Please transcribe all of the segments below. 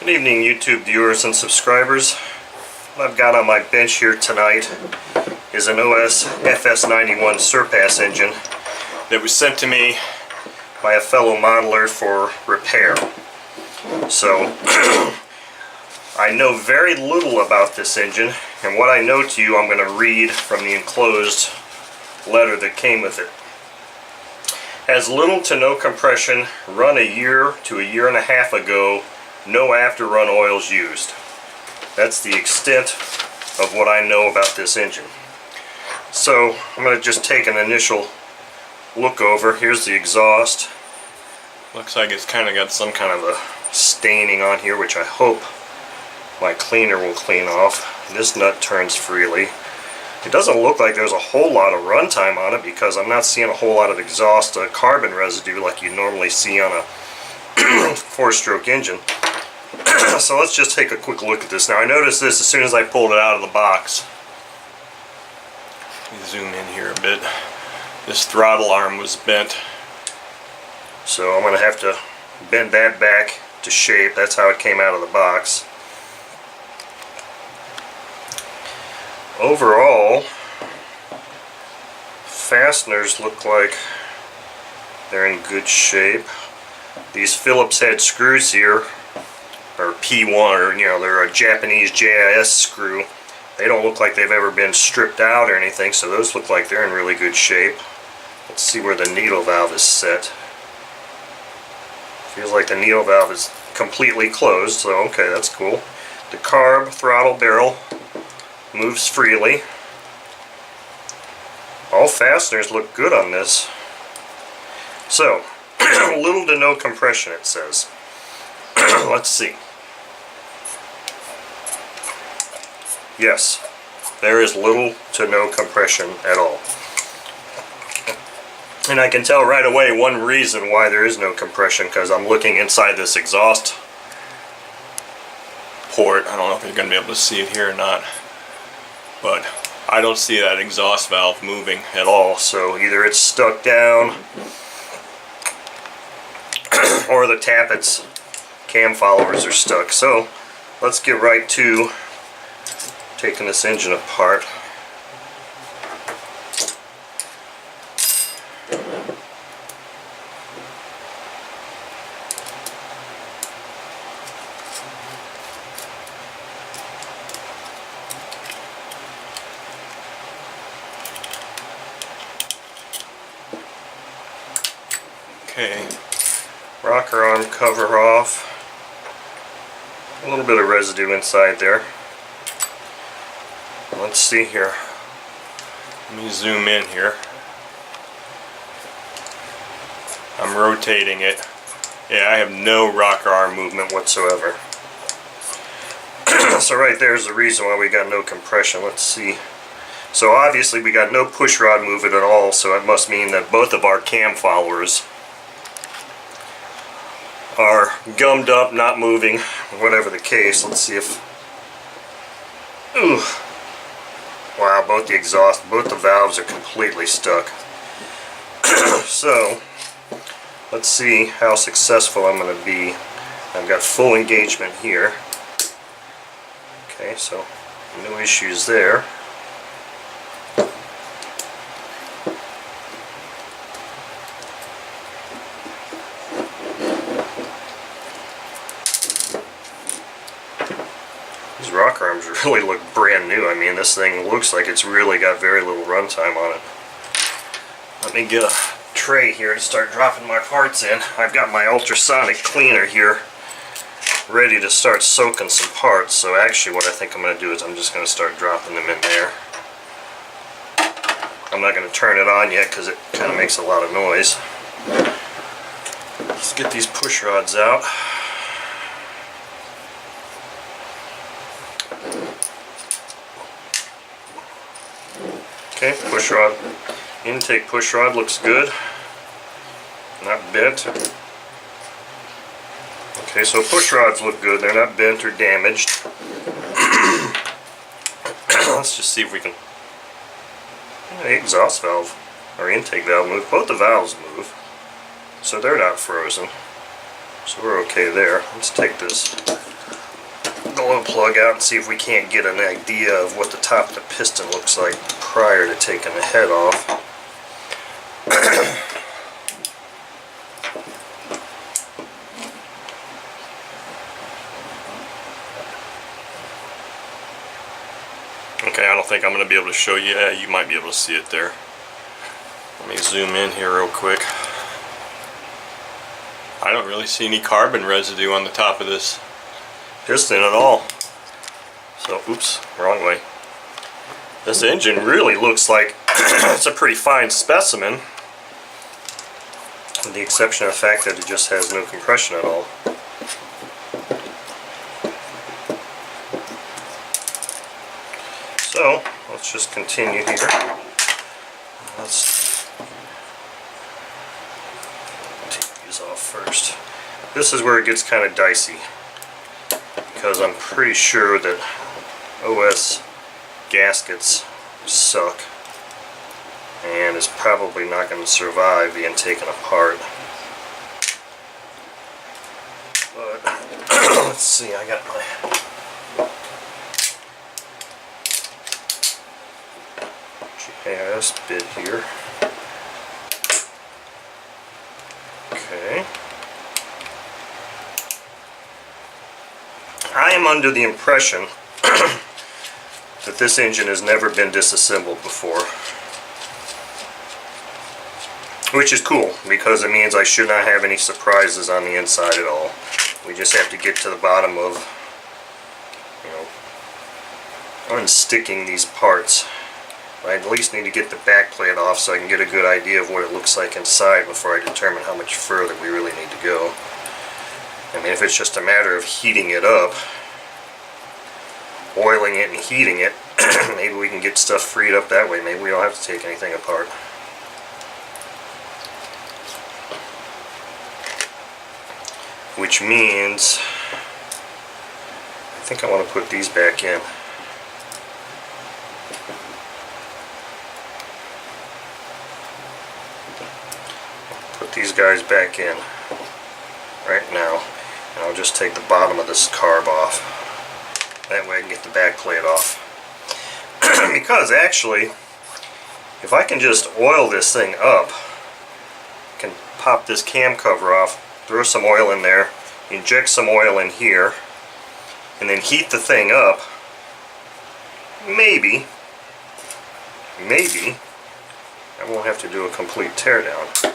Good evening, YouTube viewers and subscribers. What I've got on my bench here tonight is an OS FS-91 Surpass engine that was sent to me by a fellow modeler for repair. So, I know very little about this engine, and what I know to you I'm going to read from the enclosed letter that came with it. Has little to no compression, run a year to a year and a half ago, no after run oils used. That's the extent of what I know about this engine. So I'm going to just take an initial look over. Here's the exhaust. Looks like it's kind of got some kind of a staining on here, which I hope my cleaner will clean off. This nut turns freely. It doesn't look like there's a whole lot of runtime on it because I'm not seeing a whole lot of exhaust carbon residue like you normally see on a 4-stroke engine. So let's just take a quick look at this. Now I noticed this as soon as I pulled it out of the box. Let me zoom in here a bit. This throttle arm was bent. So I'm going to have to bend that back to shape. That's how it came out of the box. Overall, fasteners look like they're in good shape. These Phillips head screws here are P1, or they're a Japanese JIS screw. They don't look like they've ever been stripped out or anything, so those look like they're in really good shape. Let's see where the needle valve is set. Feels like the needle valve is completely closed, so okay, that's cool. The carb throttle barrel moves freely. All fasteners look good on this. So, little to no compression, it says. Let's see. Yes, there is little to no compression at all. And I can tell right away one reason why there is no compression, because I'm looking inside this exhaust port. I don't know if you're going to be able to see it here or not, but I don't see that exhaust valve moving at all. So either it's stuck down or the tappets cam followers are stuck. So let's get right to taking this engine apart. Okay, rocker arm cover off. A little bit of residue inside there. Let's see here. Let me zoom in here. I'm rotating it. Yeah, I have no rocker arm movement whatsoever. So right there's the reason why we got no compression. Let's see. So obviously we got no push rod movement at all, so it must mean that both of our cam followers are gummed up, not moving, whatever the case. Let's see if... Ooh. Wow, both the valves are completely stuck. So, let's see how successful I'm going to be. I've got full engagement here. Okay, so no issues there. These rocker arms really look brand new. I mean, this thing looks like it's really got very little runtime on it. Let me get a tray here to start dropping my parts in. I've got my ultrasonic cleaner here ready to start soaking some parts. So actually what I think I'm going to do is I'm just going to start dropping them in there. I'm not going to turn it on yet because it kind of makes a lot of noise. Let's get these push rods out. Okay, push rod, intake push rod looks good, not bent. Okay, so push rods look good, they're not bent or damaged. Let's just see if we can... The exhaust valve, or intake valve move, both the valves move, so they're not frozen. So we're okay there. Let's take this glow plug out and see if we can't get an idea of what the top of the piston looks like prior to taking the head off. Okay, I don't think I'm going to be able to show you. Yeah, you might be able to see it there. Let me zoom in here real quick. I don't really see any carbon residue on the top of this piston at all. So, oops, wrong way. This engine really looks like it's a pretty fine specimen, with the exception of the fact that it just has no compression at all. So, let's just continue here. Let's take these off first. This is where it gets kind of dicey, because I'm pretty sure that OS gaskets suck and is probably not going to survive being taken apart. But let's see, I got my GIS bit here. Okay. I am under the impression that this engine has never been disassembled before. Which is cool, because it means I should not have any surprises on the inside at all. We just have to get to the bottom of, unsticking these parts. I at least need to get the back plate off so I can get a good idea of what it looks like inside before I determine how much further we really need to go. I mean, if it's just a matter of heating it up, oiling it and heating it, maybe we can get stuff freed up that way. Maybe we don't have to take anything apart. Which means I think I want to put these back in. Put these guys back in right now, and I'll just take the bottom of this carb off. That way I can get the back plate off. Because actually, if I can just oil this thing up, I can pop this cam cover off, throw some oil in there, inject some oil in here, and then heat the thing up, maybe I won't have to do a complete teardown.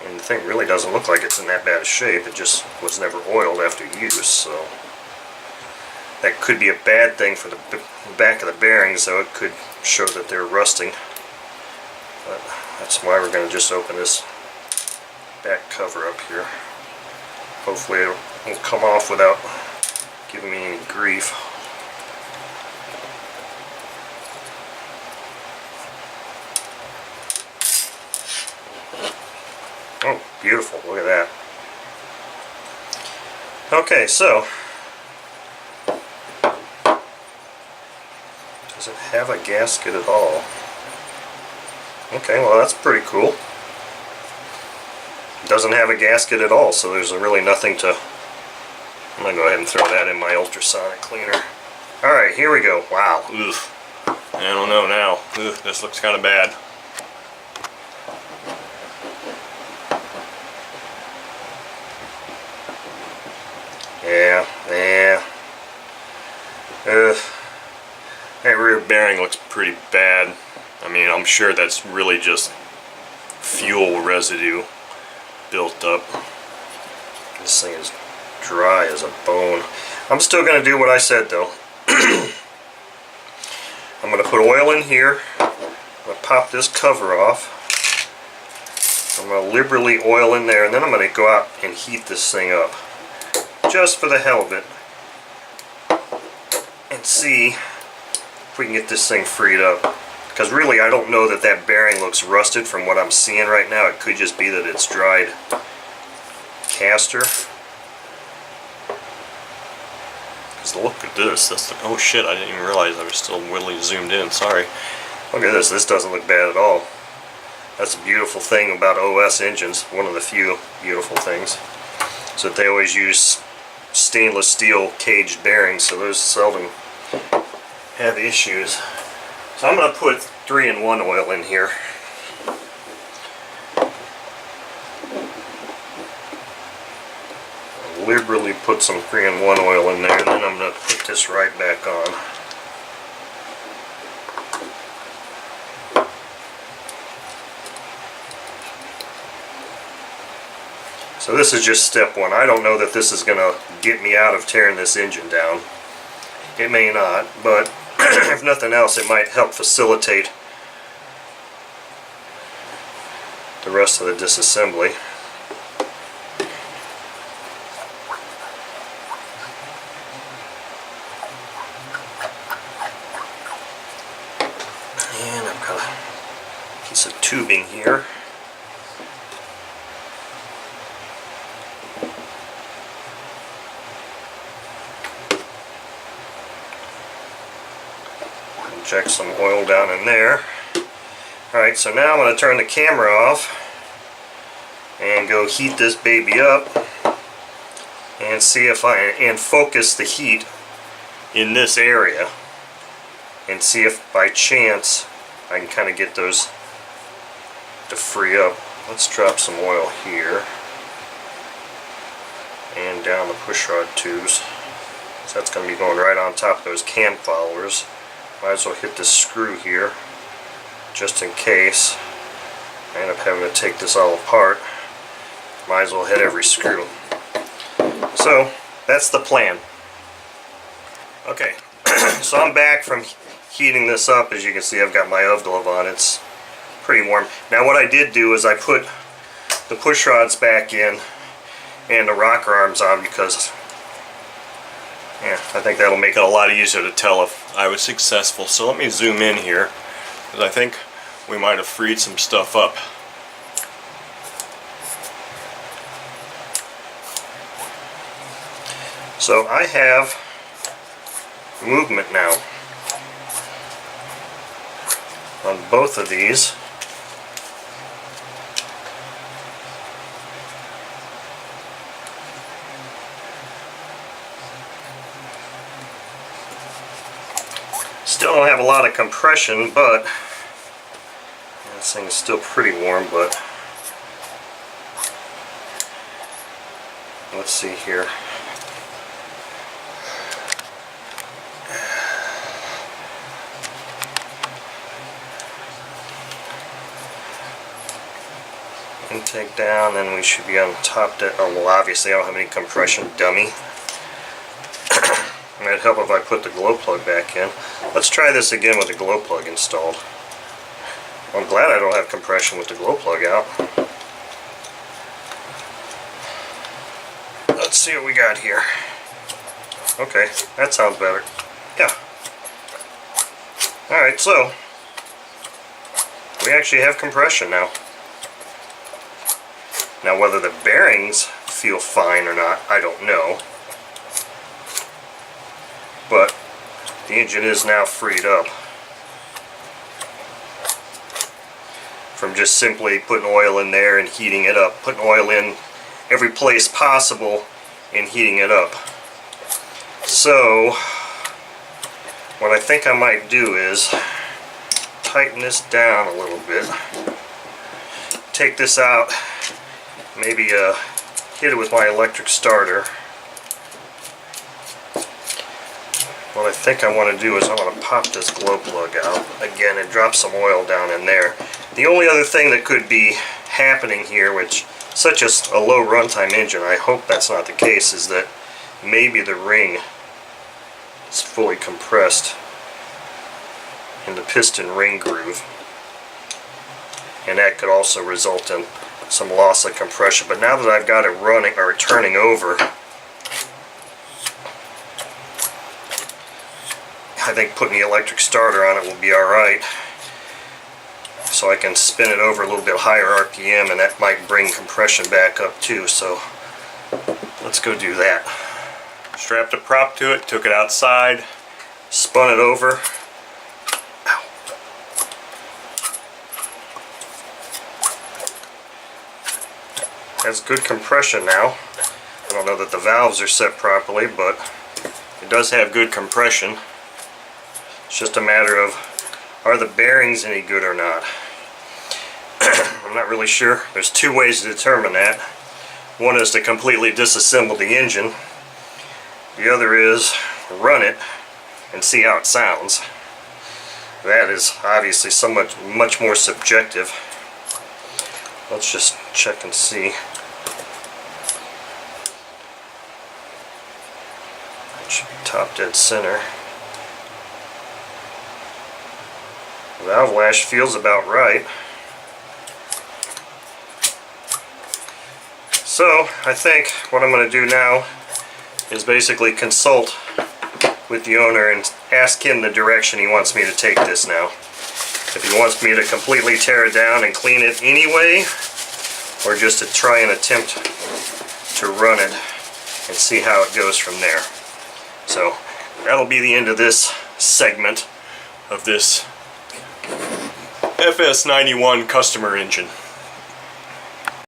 And the thing really doesn't look like it's in that bad a shape. It just was never oiled after use, so that could be a bad thing for the back of the bearings, though it could show that they're rusting. But that's why we're going to just open this back cover up here. Hopefully it will come off without giving me any grief. Oh, beautiful. Look at that. Okay, so does it have a gasket at all? Okay, well that's pretty cool. It doesn't have a gasket at all, so there's really nothing to... I'm going to go ahead and throw that in my ultrasonic cleaner. Alright, here we go. Wow. Ugh. I don't know now. Ugh, this looks kind of bad. Yeah. That rear bearing looks pretty bad. I mean, I'm sure that's really just fuel residue built up. This thing is dry as a bone. I'm still going to do what I said, though. I'm going to put oil in here. I'm going to pop this cover off. I'm going to liberally oil in there, and then I'm going to go out and heat this thing up. Just for the hell of it. And see if we can get this thing freed up. Because really, I don't know that that bearing looks rusted from what I'm seeing right now. It could just be that it's dried caster. Because look at this. Oh shit, I didn't even realize I was still really zoomed in. Sorry. Look at this. This doesn't look bad at all. That's a beautiful thing about OS engines. One of the few beautiful things. So that they always use stainless steel caged bearings, so those seldom have issues. So I'm going to put 3-in-1 oil in here. Liberally put some 3-in-1 oil in there, and then I'm going to put this right back on. So this is just step one. I don't know that this is going to get me out of tearing this engine down. It may not, but if nothing else, it might help facilitate the rest of the disassembly. And I've got a piece of tubing here. Inject some oil down in there. Alright, so now I'm going to turn the camera off and go heat this baby up and see if and focus the heat in this area and see if by chance I can kind of get those to free up. Let's drop some oil here and down the pushrod tubes. So that's going to be going right on top of those cam followers. Might as well hit this screw here just in case I end up having to take this all apart. Might as well hit every screw. So that's the plan. Okay, so I'm back from heating this up. As you can see, I've got my UV glove on. It's pretty warm. Now what I did do is I put the push rods back in and the rocker arms on because yeah, I think that'll make it a lot easier to tell if I was successful. So let me zoom in here, because I think we might have freed some stuff up. So I have movement now on both of these. Still don't have a lot of compression, but this thing is still pretty warm, but let's see here. Intake down, then we should be on top there. Oh, well, obviously I don't have any compression, dummy. It might help if I put the glow plug back in. Let's try this again with the glow plug installed. Well, I'm glad I don't have compression with the glow plug out. Let's see what we got here. Okay, that sounds better. Yeah. Alright, so we actually have compression now. Now whether the bearings feel fine or not, I don't know. But the engine is now freed up from just simply putting oil in there and heating it up. Putting oil in every place possible and heating it up. So what I think I might do is tighten this down a little bit. Take this out, maybe hit it with my electric starter. What I think I want to do is I want to pop this glow plug out again and drop some oil down in there. The only other thing that could be happening here, which such a low runtime engine, I hope that's not the case, is that maybe the ring is fully compressed in the piston ring groove, and that could also result in some loss of compression. But now that I've got it running or turning over, I think putting the electric starter on it will be alright. So I can spin it over a little bit higher RPM, and that might bring compression back up too. So let's go do that. Strapped a prop to it, took it outside, spun it over. Ow. Has good compression now. I don't know that the valves are set properly, but it does have good compression. It's just a matter of, are the bearings any good or not? I'm not really sure. There's two ways to determine that. One is to completely disassemble the engine. The other is run it and see how it sounds. That is obviously much more subjective. Let's just check and see. It should be top dead center. Valve lash feels about right. So I think what I'm going to do now is basically consult with the owner and ask him the direction he wants me to take this now. If he wants me to completely tear it down and clean it anyway, or just to try and attempt to run it and see how it goes from there. So that'll be the end of this segment of this FS-91 customer engine.